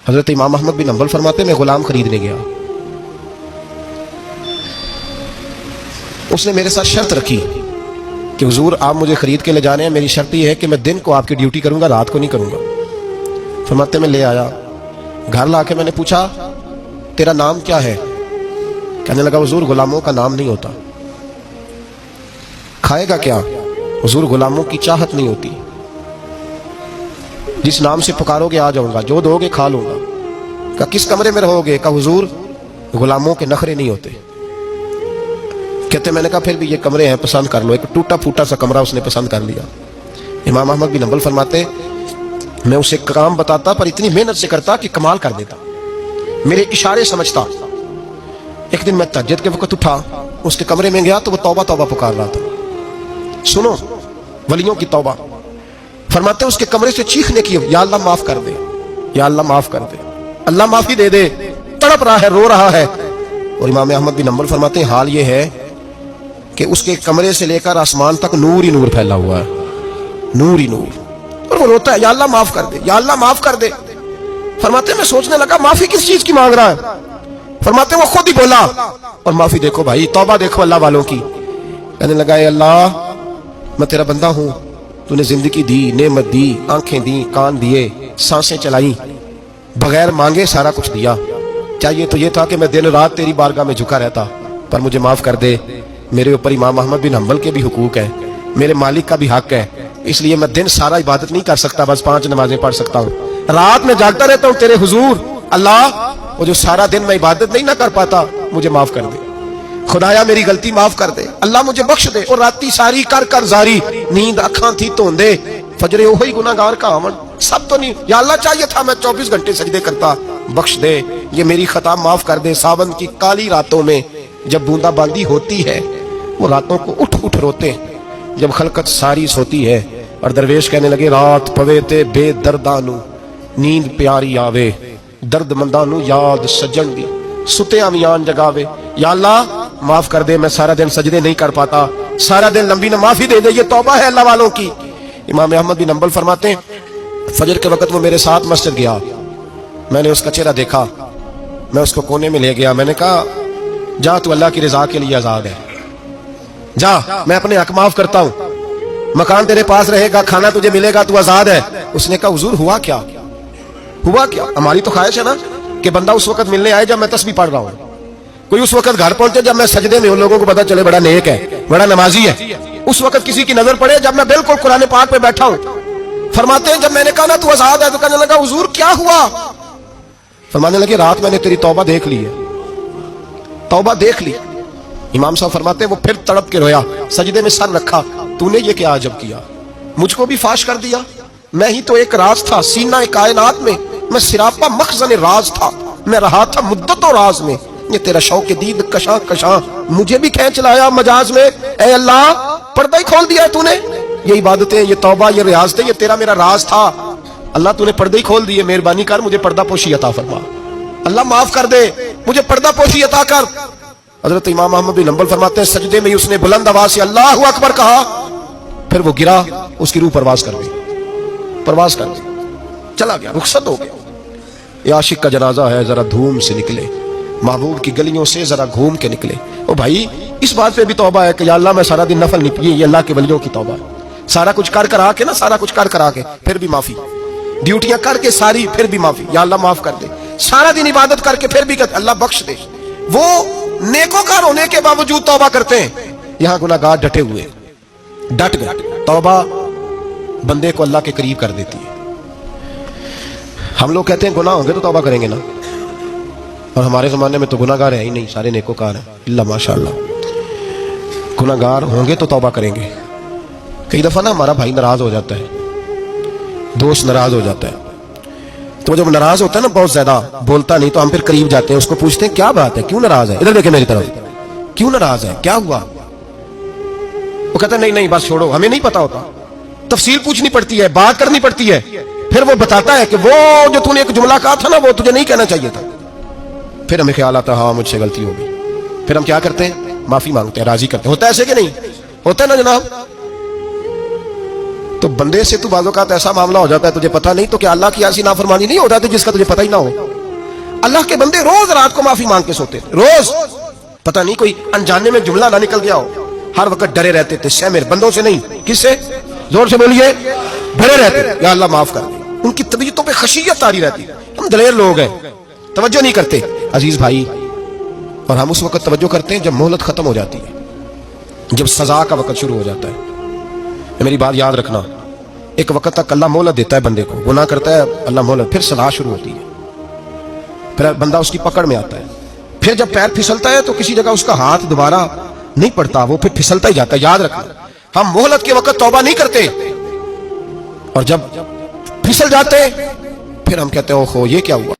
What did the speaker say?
حضرت امام احمد بن حنبل فرماتے میں غلام خریدنے گیا، اس نے میرے ساتھ شرط رکھی کہ حضور آپ مجھے خرید کے لے جانے ہیں، میری شرط یہ ہے کہ میں دن کو آپ کی ڈیوٹی کروں گا، رات کو نہیں کروں گا۔ فرماتے میں لے آیا، گھر لا کے میں نے پوچھا تیرا نام کیا ہے؟ کہنے لگا حضور غلاموں کا نام نہیں ہوتا۔ کھائے گا کیا؟ حضور غلاموں کی چاہت نہیں ہوتی، جس نام سے پکارو گے آ جاؤں گا، جو دو گے کھا لوں گا۔ کہا کس کمرے میں رہو گے؟ کہا حضور غلاموں کے نخرے نہیں ہوتے۔ کہتے میں نے کہا پھر بھی یہ کمرے ہیں، پسند کر لو۔ ایک ٹوٹا پھوٹا سا کمرہ اس نے پسند کر لیا۔ امام احمد بن حنبل فرماتے میں اسے کام بتاتا پر اتنی محنت سے کرتا کہ کمال کر دیتا، میرے اشارے سمجھتا۔ ایک دن میں تہجد کے وقت اٹھا، اس کے کمرے میں گیا تو وہ توبہ توبہ پکار رہا تھا۔ سنو ولیوں کی توبہ، فرماتے اس کے کمرے سے چیخنے کی، یا اللہ معاف کر دے، یا اللہ معاف کر دے، اللہ معافی دے دے، تڑپ رہا ہے، رو رہا ہے۔ اور امام احمد بن حنبل فرماتے ہیں حال یہ ہے کہ اس کے کمرے سے لے کر آسمان تک نور ہی نور پھیلا ہوا ہے، نور ہی نور، اور وہ روتا ہے یا اللہ معاف کر دے، یا اللہ معاف کر دے۔ فرماتے میں سوچنے لگا معافی کس چیز کی مانگ رہا ہے؟ فرماتے وہ خود ہی بولا، اور معافی دیکھو بھائی، توبہ دیکھو اللہ والوں کی۔ کہنے لگا اے اللہ میں تیرا بندہ ہوں، تو نے زندگی دی، نعمت دی، آنکھیں دی، کان دیے، سانسیں چلائیں، بغیر مانگے سارا کچھ دیا۔ چاہیے تو یہ تھا کہ میں دن رات تیری بارگاہ میں جھکا رہتا، پر مجھے معاف کر دے۔ میرے اوپر امام احمد بن حنبل کے بھی حقوق ہیں، میرے مالک کا بھی حق ہے، اس لیے میں دن سارا عبادت نہیں کر سکتا، بس 5 نمازیں پڑھ سکتا ہوں، رات میں جاگتا رہتا ہوں تیرے حضور۔ اللہ وہ جو سارا دن میں عبادت نہیں نہ کر پاتا مجھے معاف کر دے، خدایا میری غلطی معاف کر دے، اللہ مجھے بخش دے۔ اور راتی ساری کر کر زاری، نیند اکھاں تھی توندے، فجرے وہی گناہگار کا آمن، سب تو نہیں، یا اللہ چاہیے تھا میں 24 گھنٹے سجدے کرتا، بخش دے، یہ میری خطا معاف کر دے۔ ساون کی کالی راتوں میں جب بوندا باندی ہوتی ہے، وہ راتوں کو اٹھ اٹھ روتے ہیں، جب خلقت ساری سوتی ہے، اور درویش کہنے لگے رات پوے تے بے دردانو نیند پیاری آوے، درد مندانو یاد سجن دی ستے آمیان جگاوے۔ یا اللہ معاف کر دے، میں سارا دن سجدے نہیں کر پاتا، سارا دن لمبی نہ معافی دے دے، یہ توبہ ہے اللہ والوں کی۔ امام احمد بن حنبل فرماتے ہیں فجر کے وقت وہ میرے ساتھ مسجد گیا، میں نے اس کا چہرہ دیکھا، میں اس کو کونے میں لے گیا، میں نے کہا جا تو اللہ کی رضا کے لیے آزاد ہے، جا میں اپنے حق معاف کرتا ہوں، مکان تیرے پاس رہے گا، کھانا تجھے ملے گا، تو آزاد ہے۔ اس نے کہا حضور ہوا کیا؟ ہوا کیا؟ ہماری تو خواہش ہے نا کہ بندہ اس وقت ملنے آئے جب میں تسبیح پڑھ رہا ہوں، کوئی اس وقت گھر پہنچے جب میں سجدے میں ہوں، لوگوں کو پتا چلے بڑا نیک ہے، بڑا نمازی ہے، اس وقت کسی کی نظر پڑے جب میں بالکل قرآن پاک پہ بیٹھا ہوں۔ فرماتے ہیں جب میں نے کہا نا تو آزاد ہے، تو کہنے لگا حضور کیا ہوا؟ فرمانے لگے رات میں نے تیری توبہ دیکھ لی ہے، توبہ دیکھ لی۔ امام صاحب فرماتے ہیں وہ پھر تڑپ کے رویا، سجدے میں سر رکھا، تو نے یہ کیا عجب کیا، مجھ کو بھی فاش کر دیا، میں ہی تو ایک راز تھا سینہ کائنات میں، میں سراپا مخزن راز تھا، میں رہا تھا مدت و راز میں، یہ تیرا شوق دید کشاں کشاں مجھے بھی کھینچ لایا مجاز میں۔ اے اللہ پردہ ہی کھول دیا تو نے، یہ عبادتیں، یہ توبہ، یہ ریاضتیں، یہ تیرا میرا راز تھا، اللہ تو نے پردہ ہی کھول دیے، مہربانی کر مجھے پردہ پوشی عطا فرما، اللہ معاف کر دے، مجھے پردہ پوشی عطا کر۔ حضرت امام احمد بن حنبل فرماتے ہیں سجدے میں ہی اس نے بلند آواز سے اللہ اکبر کہا، پھر وہ گرا، اس کی روح پرواز کر گئی، پرواز کر گئی، چلا گیا، رخصت ہو گیا۔ یہ عاشق کا جنازہ ہے، ذرا دھوم سے نکلے، محبوب کی گلیوں سے ذرا گھوم کے نکلے۔ او بھائی اس بات پہ بھی توبہ ہے کہ یا اللہ میں سارا دن نفل نہیں پیے، یہ اللہ کے ولیوں کی توبہ ہے، سارا کچھ کر کر آ کے نا، سارا کچھ کر کر آ کے پھر بھی معافی، ڈیوٹیاں کر کے ساری پھر بھی معافی، یا اللہ معاف کر دے، سارا دن عبادت کر کے پھر بھی اللہ بخش دے۔ وہ نیکوکار ہونے کے باوجود توبہ کرتے ہیں، یہاں گناہگار ڈٹے ہوئے، ڈٹ گئے۔ توبہ بندے کو اللہ کے قریب کر دیتی ہے۔ ہم لوگ کہتے ہیں گناہ ہوں گے تو توبہ کریں گے نا، اور ہمارے زمانے میں تو گناہگار ہے ہی نہیں، سارے نیکوکار ہیں، اللہ ماشاءاللہ، گناہگار ہوں گے تو توبہ کریں گے۔ کئی دفعہ نا ہمارا بھائی ناراض ہو جاتا ہے، دوست ناراض ہو جاتا ہے، تو جب ناراض ہوتا ہے نا بہت زیادہ بولتا نہیں، تو ہم پھر قریب جاتے ہیں، اس کو پوچھتے ہیں کیا بات ہے، کیوں ناراض ہے، ادھر دیکھیں میری طرف، کیوں ناراض ہے، کیا ہوا؟ وہ کہتا ہے نہیں نہیں بس چھوڑو، ہمیں نہیں پتا ہوتا، تفصیل پوچھنی پڑتی ہے، بات کرنی پڑتی ہے، پھر وہ بتاتا ہے کہ وہ جو تو نے ایک جملہ کہا تھا نا وہ تجھے نہیں کہنا چاہیے تھا۔ پھر ہمیں خیال آتا ہے ہاں مجھ سے غلطی ہو گئی، پھر ہم کیا کرتے ہیں، معافی مانگتے ہیں، راضی کرتے ہیں، ہوتا ہے ایسے کہ نہیں ہوتا ہے نا جناب؟ تو بندے سے تو بعض اوقات ایسا معاملہ ہو جاتا ہے تجھے پتہ نہیں، تو کیا اللہ کی ایسی نافرمانی نہیں ہو جاتی جس کا تجھے پتہ ہی نہ ہو؟ اللہ کے بندے روز رات کو معافی مانگ کے سوتے، روز، پتہ نہیں کوئی انجانے میں جملہ نہ نکل گیا ہو، ہر وقت ڈرے رہتے تھے، سہمر بندوں سے نہیں، کس سے؟ زور سے بولیے، ڈرے رہتے، یا اللہ معاف کر دے۔ ان کی طبیعتوں پہ خشیت تاری رہتی۔ ہم دلیر لوگ ہیں، توجہ نہیں کرتے عزیز بھائی، اور ہم اس وقت توجہ کرتے ہیں جب مہلت ختم ہو جاتی ہے، جب سزا کا وقت شروع ہو جاتا ہے۔ میری بات یاد رکھنا، ایک وقت تک اللہ مہلت دیتا ہے بندے کو، گناہ کرتا ہے اللہ مہلت، پھر سزا شروع ہوتی ہے، پھر بندہ اس کی پکڑ میں آتا ہے، پھر جب پیر پھسلتا ہے تو کسی جگہ اس کا ہاتھ دوبارہ نہیں پڑتا، وہ پھر پھسلتا ہی جاتا ہے۔ یاد رکھنا، ہم مہلت کے وقت توبہ نہیں کرتے، اور جب پھسل جاتے پھر ہم کہتے ہیں اوہو یہ کیا ہوا۔